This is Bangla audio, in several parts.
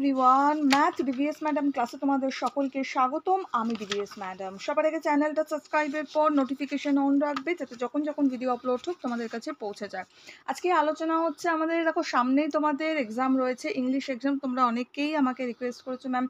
এভরিওয়ান, ম্যাথ ডিভিএস ম্যাডাম ক্লাসে তোমাদের সকলকে স্বাগতম। আমি ডিভিএস ম্যাডাম। সবার আগে চ্যানেলটা সাবস্ক্রাইবের পর নোটিফিকেশন অন রাখবে, যাতে যখন যখন ভিডিও আপলোড হোক তোমাদের কাছে পৌঁছে যায়। আজকে আলোচনা হচ্ছে আমাদের, দেখো সামনেই তোমাদের এক্সাম রয়েছে, ইংলিশ এক্সাম। তোমরা অনেকেই আমাকে রিকোয়েস্ট করেছো, ম্যাম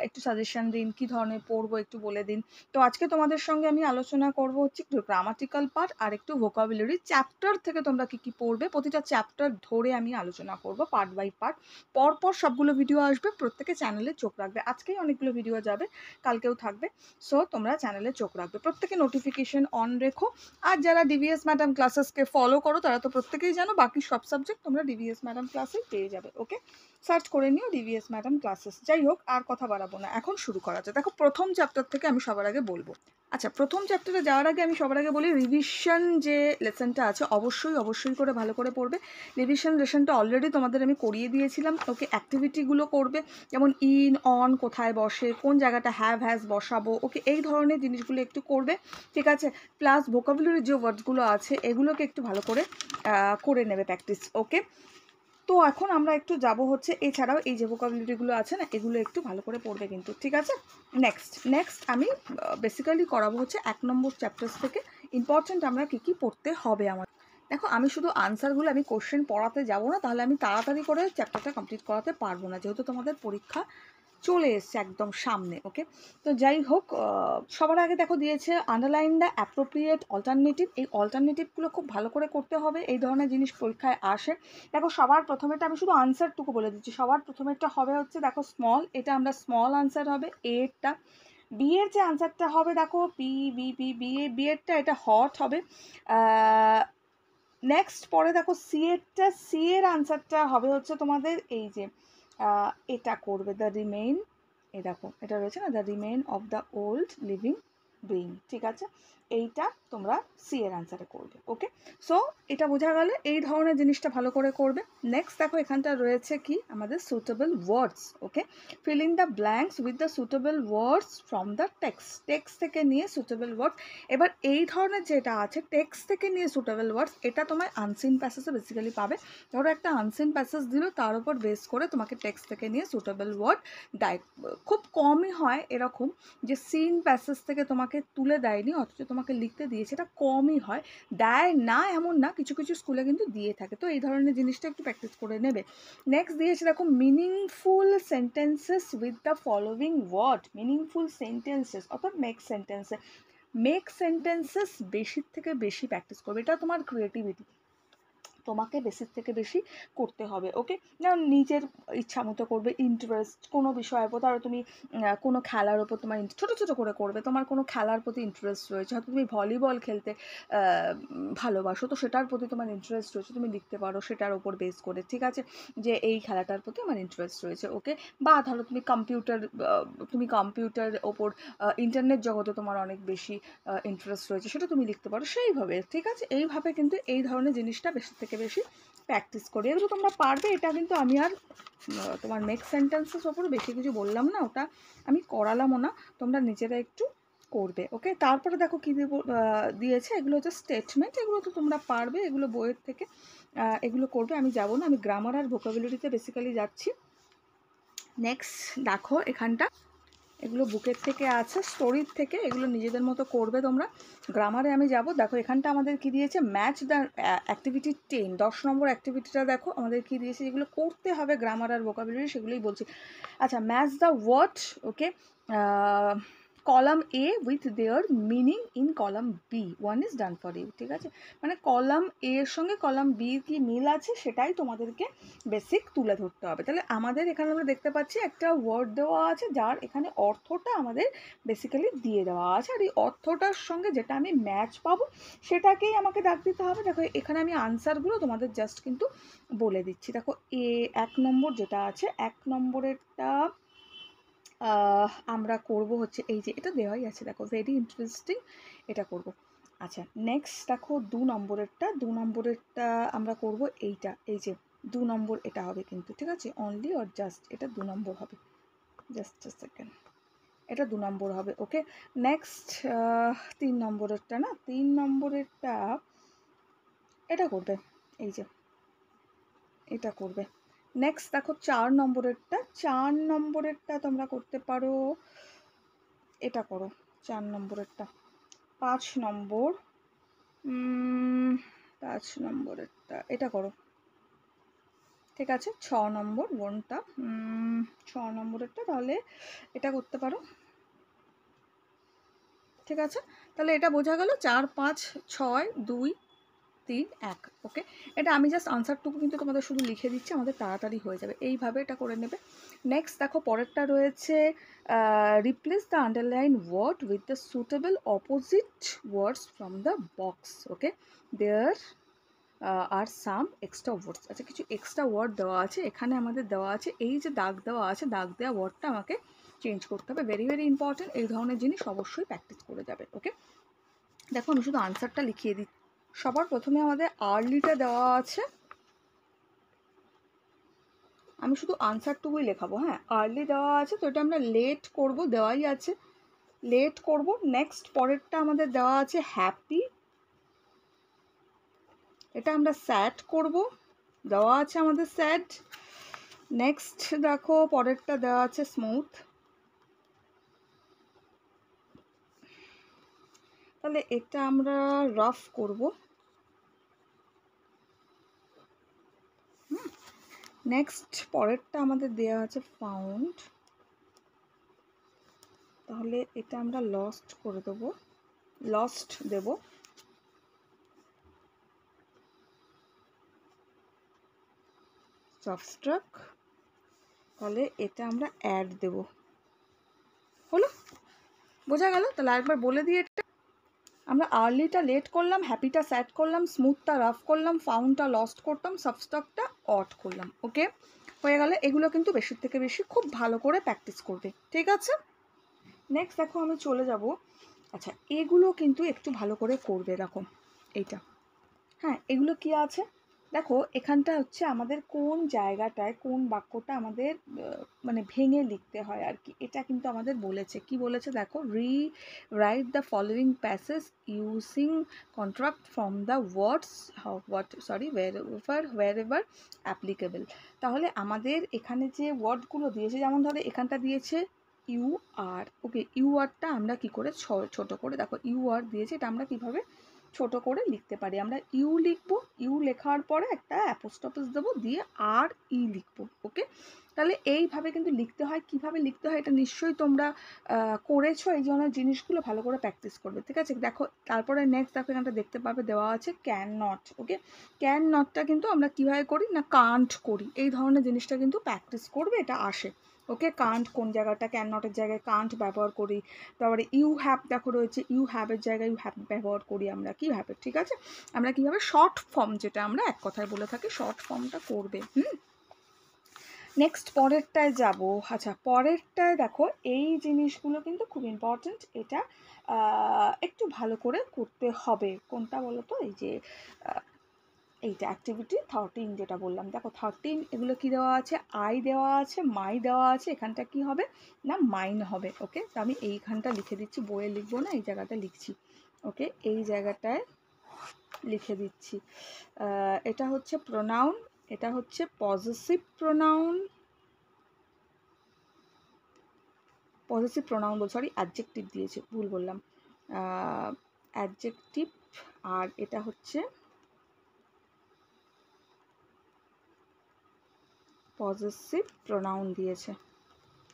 একটু সাজেশন দিন, কী ধরনের পড়বো একটু বলে দিন। তো আজকে তোমাদের সঙ্গে আমি আলোচনা করবো হচ্ছে একটু গ্রামাটিক্যাল পার্ট আর একটু ভোকাবুলারি চ্যাপ্টার থেকে তোমরা কী কী পড়বে, প্রতিটা চ্যাপ্টার ধরে আমি আলোচনা করবো পার্ট বাই পার্ট। পরপর সবগুলো ভিডিও আসবে, প্রত্যেকে চ্যানেলে চোখ রাখবে। আজকেই অনেকগুলো ভিডিও যাবে, কালকেও থাকবে, সো তোমরা চ্যানেলে চোখ রাখবে, প্রত্যেকে নোটিফিকেশন অন রেখো। আর যারা ডিভিএস ম্যাডাম ক্লাসেসকে ফলো করো তারা তো প্রত্যেকেই জানো, বাকি সব সাবজেক্ট তোমরা ডিভিএস ম্যাডাম ক্লাসেই পেয়ে যাবে। ওকে, সার্চ করে নিও ডিভিএস ম্যাডাম ক্লাসেস। যাই হোক, আর কথা বাড়াবো না, এখন শুরু করা যায়। দেখো প্রথম চ্যাপ্টার থেকে আমি সবার আগে বলবো। আচ্ছা, প্রথম চ্যাপ্টারে যাওয়ার আগে আমি সবার আগে বলি, রিভিশন যে লেসনটা আছে অবশ্যই করে ভালো করে পড়বে। রিভিশন লেসনটা অলরেডি তোমাদের আমি করিয়ে দিয়েছিলাম। ওকে, অ্যাক্টিভিটিগুলো করবে, যেমন ইন, অন কোথায় বসে, কোন জায়গাটা হ্যাভ হ্যাজ বসাবো, ওকে এই ধরনের জিনিসগুলো একটু করবে, ঠিক আছে। প্লাস ভোকাবুলারি যে ওয়ার্ডসগুলো আছে এগুলোকে একটু ভালো করে নেবে প্র্যাকটিস। ওকে, তো এখন আমরা একটু যাব হচ্ছে, এছাড়াও এই যে ভোকাবুলারিগুলো আছে না, এগুলো একটু ভালো করে পড়বে কিন্তু, ঠিক আছে। নেক্সট আমি বেসিক্যালি করাবো হচ্ছে 1 নম্বর চ্যাপ্টার্স থেকে ইম্পর্ট্যান্ট আমরা কী কী পড়তে হবে আমার। দেখো আমি শুধু আনসারগুলো, আমি কোশ্চেন পড়াতে যাব না, তাহলে আমি তাড়াতাড়ি করে চ্যাপ্টারটা কমপ্লিট করাতে পারবো না, যেহেতু তোমাদের পরীক্ষা চলে এসছে একদম সামনে। ওকে, তো যাই হোক, সবার আগে দেখো দিয়েছে আন্ডারলাইন দ্য অ্যাপ্রোপ্রিয়েট অল্টারনেটিভ। এই অল্টারনেটিভগুলো খুব ভালো করে করতে হবে, এই ধরনের জিনিস পরীক্ষায় আসে। দেখো সবার প্রথমেটা আমি শুধু আনসারটুকু বলে দিচ্ছি। সবার প্রথমেটা হবে হচ্ছে, দেখো স্মল, এটা আমরা স্মল আনসার হবে এরটা। বি এর যে আনসারটা হবে, দেখো বি এরটা এটা হট হবে। নেক্সট পরে দেখো সি এর আনসারটা হবে হচ্ছে তোমাদের এই যে এটা করবে, দ্য রিমেইন। এ দেখো এটা রয়েছে না, the remain of the old living being, ঠিক আছে। এইটা তোমরা সি এর আনসারে করবে। ওকে, সো এটা বোঝা গেল, এই ধরনের জিনিসটা ভালো করে করবে। নেক্সট দেখো এখানটা রয়েছে কি আমাদের suitable words. Okay, fill in the blanks with the suitable words from the text থেকে নিয়ে সুটেবল ওয়ার্ডস। এবার এই ধরনের যেটা আছে টেক্সট থেকে নিয়ে সুটেবল ওয়ার্ডস, এটা তোমার আনসিন প্যাসেজে বেসিক্যালি পাবে। ধরো একটা আনসিন প্যাসেজ দিল, তার উপর বেস করে তোমাকে টেক্সট থেকে নিয়ে সুটেবল ওয়ার্ড দেয়। খুব কমই হয় এরকম যে সিন প্যাসেজ থেকে তোমাকে তুলে দেয়নি অথচ তোমাকে লিখতে দিয়েছে, এটা কমই হয়। দেয় না এমন না, কিছু কিছু স্কুলে কিন্তু দিয়ে থাকে। তো এই ধরনের জিনিসটা একটু প্র্যাকটিস করে নেবে। নেক্সট দিয়েছে দেখো meaningful sentences with the following word. Meaningful sentences অর্থাৎ মেক সেন্টেন্সেস বেশির থেকে বেশি প্র্যাকটিস করবে, এটা তোমার ক্রিয়েটিভিটি, তোমাকে বেশির থেকে বেশি করতে হবে। ওকে, যেমন নিজের ইচ্ছা মতো করবে, ইন্টারেস্ট কোনো বিষয়ের উপর, ধরো তুমি কোনো খেলার ওপর তোমার ছোটো ছোটো করে করবে, তোমার কোনো খেলার প্রতি ইন্টারেস্ট রয়েছে, হয়তো তুমি ভলিবল খেলতে ভালোবাসো, তো সেটার প্রতি তোমার ইন্টারেস্ট রয়েছে, তুমি লিখতে পারো সেটার ওপর বেস করে, ঠিক আছে, যে এই খেলাটার প্রতি আমার ইন্টারেস্ট রয়েছে। ওকে, বা ধরো তুমি কম্পিউটার ওপর ইন্টারনেট জগতে তোমার অনেক বেশি ইন্টারেস্ট রয়েছে, সেটা তুমি লিখতে পারো সেইভাবে, ঠিক আছে। এইভাবে কিন্তু এই ধরনের জিনিসটা বেশি থেকে বেশি প্র্যাকটিস করি, এগুলো তোমরা পারবে। এটা কিন্তু আমি আর তোমার মেক সেন্টেন্সেস ওপর বেশি কিছু বললাম না, ওটা আমি করালামও না, তোমরা নিজেরা একটু করবে। ওকে, তারপরে দেখো কী দিয়েছে, এগুলো হচ্ছে স্টেটমেন্ট, এগুলো তো তোমরা পারবে, এগুলো বইয়ের থেকে এগুলো করবে, আমি যাব না, আমি গ্রামার আর ভোকাবুলারিতে বেসিক্যালি যাচ্ছি। নেক্সট দেখো এখানটা এগুলো বুকের থেকে আছে, স্টোরির থেকে, এগুলো নিজেদের মতো করবে তোমরা। গ্রামারে আমি যাব। দেখো এখানটা আমাদের কি দিয়েছে, ম্যাচ দ্য অ্যাক্টিভিটি 10, 10 নম্বর অ্যাক্টিভিটিটা দেখো আমাদের কি দিয়েছে, যেগুলো করতে হবে গ্রামার আর ভোকাবুলারি সেগুলোই বলছি। আচ্ছা, match the word. Okay, column A with their meaning in column B, one is done for you, ঠিক আছে। মানে কলাম এ এর সঙ্গে কলাম বির কি মিল আছে সেটাই তোমাদেরকে বেসিক তুলে ধরতে হবে। তাহলে আমাদের এখানে আমরা দেখতে পাচ্ছি একটা ওয়ার্ড দেওয়া আছে, যার এখানে অর্থটা আমাদের বেসিক্যালি দিয়ে দেওয়া আছে, আর এই অর্থটার সঙ্গে যেটা আমি ম্যাচ পাবো সেটাকেই আমাকে দাগ দিতে হবে। দেখো এখানে আমি আনসারগুলো তোমাদের জাস্ট কিন্তু বলে দিচ্ছি। দেখো 1 নম্বর যেটা আছে, 1 নম্বরেরটা আমরা করব হচ্ছে এই যে এটা দেওয়াই আছে, দেখো ভেরি ইন্টারেস্টিং, এটা করব। আচ্ছা, নেক্সট দেখো 2 নম্বরেরটা আমরা করব এইটা, এই যে 2 নম্বর এটা হবে কিন্তু, ঠিক আছে, অনলি অর জাস্ট এটা 2 নম্বর হবে, জাস্ট সেকেন্ড, এটা 2 নম্বর হবে। ওকে, নেক্সট 3 নম্বরেরটা না, 3 নম্বরেরটা এটা করবে, এই যে এটা করবে। নেক্সট দেখো 4 নম্বরেরটা, 4 নম্বরেরটা তোমরা করতে পারো, এটা করো 4 নম্বরেরটা। 5 নম্বর 5 নম্বরেরটা এটা করো, ঠিক আছে। 6 নম্বর বোনটা 6 নম্বরেরটা তাহলে এটা করতে পারো, ঠিক আছে। তাহলে এটা বোঝা গেল 4 5 6 2 3 1। ওকে, এটা আমি জাস্ট আনসারটুকু কিন্তু তোমাদের শুধু লিখে দিচ্ছি, আমাদের তাড়াতাড়ি হয়ে যাবে, এইভাবে এটা করে নেবে। নেক্সট দেখো পরেরটা রয়েছে replace the underline word with the suitable opposite words from the box. Okay, there are some extra words. আচ্ছা, কিছু এক্সট্রা ওয়ার্ড দেওয়া আছে এখানে, আমাদের দেওয়া আছে এই যে দাগ দেওয়া আছে, দাগ দেওয়া ওয়ার্ডটা আমাকে চেঞ্জ করতে হবে, ভেরি ভেরি ইম্পর্টেন্ট। এই ধরনের জিনিস অবশ্যই প্র্যাকটিস করে যাবে। ওকে, দেখো আমি শুধু আনসারটা লিখিয়ে দিই। সবার প্রথমে আমাদের আর্লিটা দেওয়া আছে, আমি শুধু আনসারটুকুই লেখাবো। হ্যাঁ, আর্লি দেওয়া আছে, তো এটা আমরা লেট করব, দেওয়াই আছে লেট করব। নেক্সট পরেরটা আমাদের দেওয়া আছে হ্যাপি, এটা আমরা স্যাড করব, দেওয়া আছে আমাদের স্যাড। নেক্সট দেখো পরেরটা দেওয়া আছে স্মুথ, তাহলে এটা আমরা রাফ করব। নেক্সট পরেরটা আমাদের দেওয়া আছে ফাউন্ড, তাহলে এটা আমরা লস্ট করে দেবো, লস্ট দেব। সাবস্ট্রাক, তাহলে এটা আমরা অ্যাড দেব। হলো, বোঝা গেল? তাহলে আরেকবার বলে দিয়ে, এটা আমরা আর্লিটা লেট করলাম, হ্যাপিটা স্যাড করলাম, স্মুথটা রাফ করলাম, ফাউন্ডটা লস্ট করতাম, সাবস্ট্রাকটা অড করলাম। ওকে, হয়ে গেলে এগুলো কিন্তু বেশির থেকে বেশি খুব ভালো করে প্র্যাকটিস করবে, ঠিক আছে। নেক্সট দেখো আমি চলে যাব, আচ্ছা এগুলো কিন্তু একটু ভালো করে করবে। দেখো এইটা, হ্যাঁ এগুলো কি আছে দেখো, এখানটা হচ্ছে আমাদের কোন জায়গাটায় কোন বাক্যটা আমাদের মানে ভেঙে লিখতে হয় আর কি, এটা কিন্তু আমাদের বলেছে। কি বলেছে দেখো, write the following passage using contract from the words wherever applicable. তাহলে আমাদের এখানে যে ওয়ার্ডগুলো দিয়েছে, যেমন ধরো এখানটা দিয়েছে ইউ আর, ওকে ইউ আরটা আমরা কি করে ছোট করে, দেখো ইউ আর দিয়েছে, এটা আমরা কিভাবে ছোট করে লিখতে পারি। আমরা ইউ লিখবো, ইউ লেখার পরে একটা অ্যাপোস্ট্রোফিস দেবো, দিয়ে আর ই লিখবো। ওকে, তাহলে এইভাবে কিন্তু লিখতে হয়। কিভাবে লিখতে হয় এটা নিশ্চয়ই তোমরা করেছো, এই ধরনের জিনিসগুলো ভালো করে প্র্যাকটিস করবে, ঠিক আছে। দেখো তারপরে নেক্সট দেখো এখানটা দেখতে পাবে দেওয়া আছে ক্যান নট। ওকে, ক্যান নটটা কিন্তু আমরা কীভাবে করি না, কান্ট করি, এই ধরনের জিনিসটা কিন্তু প্র্যাকটিস করবে, এটা আসে। ওকে, কান্ট কোন জায়গাটা, ক্যান নটের জায়গায় কান্ট ব্যবহার করি। তারপরে ইউ হ্যাভ দেখো রয়েছে, ইউ হ্যাভের জায়গায় ইউ হ্যাভ ব্যবহার করি আমরা কীভাবে, ঠিক আছে। আমরা কীভাবে শর্ট ফর্ম, যেটা আমরা এক কথায় বলে থাকি, শর্ট ফর্মটা করবে। নেক্সট পরেরটায় যাব। আচ্ছা পরেরটায় দেখো এই জিনিসগুলো কিন্তু খুব ইম্পর্ট্যান্ট, এটা একটু ভালো করে করতে হবে। কোনটা বলো তো, এই যে এইটা অ্যাক্টিভিটি 13 যেটা বললাম, দেখো 13 এগুলো কি দেওয়া আছে, আই দেওয়া আছে, মাই দেওয়া আছে, এখানটা কি হবে না মাইন হবে। ওকে, তো আমি এইখানটা লিখে দিচ্ছি, বইয়ে লিখবো না, এই জায়গাটা লিখছি। ওকে, এই জায়গাটায় লিখে দিচ্ছি। এটা হচ্ছে প্রোনাউন, এটা হচ্ছে possessive pronoun, possessive pronoun sorry adjective দিয়েছে, ভুল বললাম, অ্যাডজেক্টিভ। আর এটা হচ্ছে পজেসিভ প্রোনাউন দিয়েছে,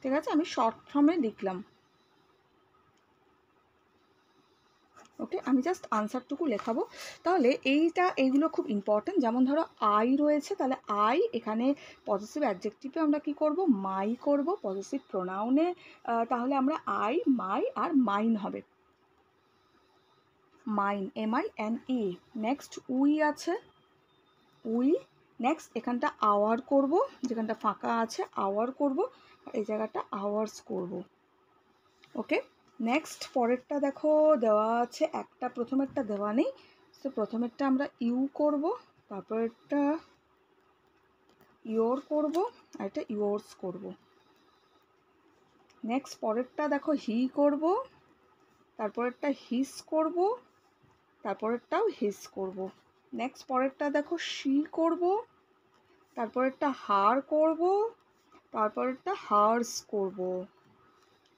ঠিক আছে। আমি শর্ট ফর্মে লিখলাম। ওকে, আমি জাস্ট আনসারটুকু লেখাবো। তাহলে এইগুলো খুব ইম্পর্টেন্ট। যেমন ধরো আই রয়েছে, তাহলে আই এখানে পজেসিভ অ্যাডজেক্টিভে আমরা কি করব, মাই করব। পজেসিভ প্রোনাউনে তাহলে আমরা আই, মাই আর মাইন হবে, মাইন, MINE। নেক্সট উই আছে, উই। নেক্সট এখানটা আওয়ার করব, যেখানটা ফাঁকা আছে আওয়ার করব, আর এই জায়গাটা আওয়ার্স করব। ওকে, নেক্সট পরেরটা দেখো দেওয়া আছে একটা, প্রথমেরটা দেওয়া নেই, তো প্রথমেরটা আমরা ইউ করব, তারপরেরটা ইয়োর করব, আর এটা ইয়োর্স করব। নেক্সট পরেরটা দেখো হি করব, তারপরেরটা হিস করব, তারপরেরটাও হিস করব। নেক্সট পরেরটা দেখো শি করব, তারপরেরটা হার করব, তারপরেরটা হার্স করব।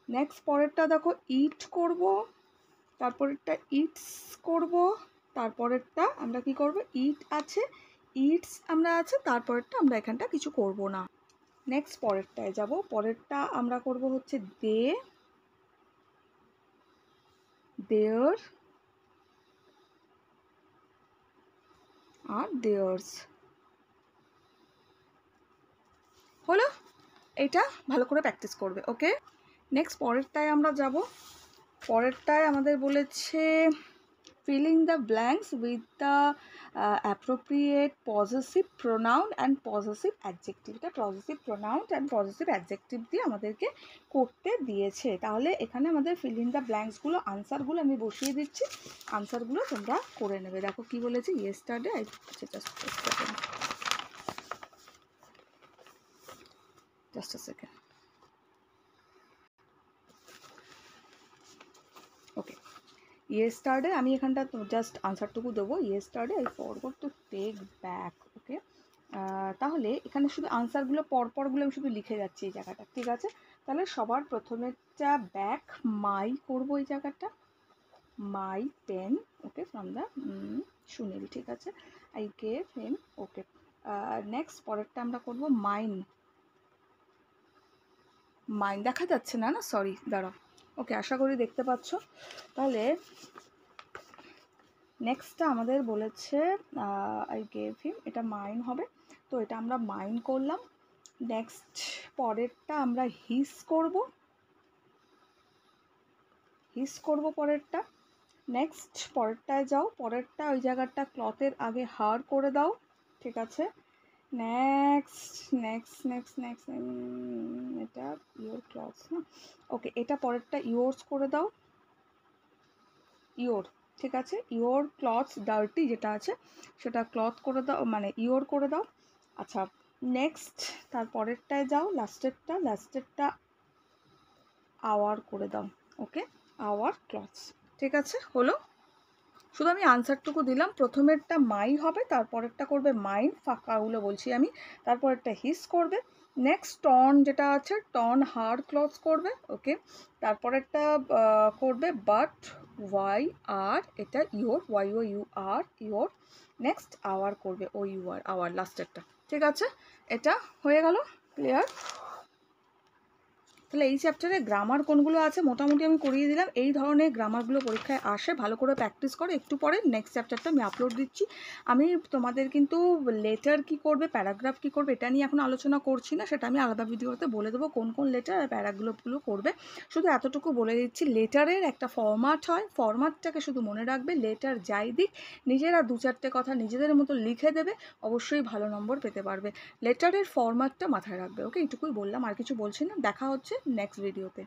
নেক্সট পরেরটা দেখো ইট করব, তারপরেরটা ইটস করব, তারপরেরটা আমরা কি করব, ইট আছে, ইটস আমরা আছে, তারপরেরটা আমরা এখানটা কিছু করব না। নেক্সট পরেরটায় যাব, পরেরটা আমরা করব হচ্ছে দে, দেয়ার আর দেয়ার্স। হলো, এটা ভালো করে প্র্যাকটিস করবে। ওকে, নেক্সট পরেরটায় আমরা যাব, পরেরটায় আমাদের বলেছে filling the blanks with the appropriate possessive pronoun and possessive adjective. এটা possessive pronoun and possessive adjective দিয়ে আমাদেরকে করতে দিয়েছে। তাহলে এখানে আমাদের ফিলিং দ্য ব্ল্যাঙ্কসগুলো, আনসারগুলো আমি বসিয়ে দিচ্ছি, আনসারগুলো তোমরা করে নেবে। দেখো কি বলেছে, yesterday, just a second. Okay, yesterday আমি এখানটা জাস্ট আনসারটুকু দেবো, yesterday I forgot to take back. Okay, তাহলে এখানে শুধু আনসারগুলো পরপরগুলো আমি শুধু লিখে যাচ্ছি এই জায়গাটা, ঠিক আছে? তাহলে সবার প্রথমেরটা ব্যাক মাই করবো এই জায়গাটা, my pen, okay, from the Sunil, ঠিক আছে, I gave him. Okay, next পরেরটা আমরা করবো মাইন, মাইন দেখা যাচ্ছে না, না সরি, দাঁড়াও। ওকে, আশা করি দেখতে পাচ্ছ। তাহলে নেক্সটটা আমাদের বলেছে আই গেভ হিম, এটা মাইন হবে, তো এটা আমরা মাইন করলাম। নেক্সট পরেরটা আমরা হিস করব, হিস করব পরেরটা। নেক্সট পরেরটায় যাও, পরেরটা ওই জায়গাটা ক্লথের আগে হার করে দাও, ঠিক আছে? নেক্সট নেক্সট নেক্সট নেক্সট এটা ইয়োর ক্লথস না, ওকে, এটা পরেরটা ইয়োর্স করে দাও, ইয়োর, ঠিক আছে, ইয়োর ক্লথস ডার্টি যেটা আছে সেটা ক্লথ করে দাও, মানে ইয়োর করে দাও। আচ্ছা, নেক্সট তারপরেরটায় যাও, লাস্টেরটা আওয়ার করে দাও। ওকে, আওয়ার ক্লথস, ঠিক আছে, হলো। শুধু আমি আনসারটুকু দিলাম, প্রথমেরটা মাই হবে, তারপরেরটা করবে মাইন, ফাঁকাগুলো বলছি আমি, তারপরেরটা হিস করবে। নেক্সট টন যেটা আছে, টন হার ক্লথস করবে, ওকে, তারপরেরটা করবে বাট ওয়াই আর, এটা your, Y O U R, your. Next our করবে, ও ইউ আর, আওয়ার লাস্টেরটা, ঠিক আছে? এটা হয়ে গেল, ক্লিয়ার? তাহলে এই চ্যাপ্টারে গ্রামার কোনগুলো আছে মোটামুটি আমি করিয়ে দিলাম। এই ধরনের গ্রামারগুলো পরীক্ষায় আসে, ভালো করে প্র্যাকটিস করো। একটু পরে নেক্সট চ্যাপ্টারটা আমি আপলোড দিচ্ছি। আমি তোমাদের কিন্তু লেটার কি করবে, প্যারাগ্রাফ কি করবে, এটা নিয়ে এখন আলোচনা করছি না, সেটা আমি আলাদা ভিডিওতে বলে দেবো কোন কোন লেটার আর প্যারাগ্রাফগুলো করবে। শুধু এতটুকু বলে দিচ্ছি, লেটারের একটা ফরম্যাট হয়, ফরম্যাটটাকে শুধু মনে রাখবে, লেটার যাই দিক নিজেরা দু চারটে কথা নিজেদের মতো লিখে দেবে, অবশ্যই ভালো নম্বর পেতে পারবে। লেটারের ফরম্যাটটা মাথায় রাখবে। ওকে, এইটুকুই বললাম, আর কিছু বলছি না। দেখা হচ্ছে নেক্সট ভিডিওতে।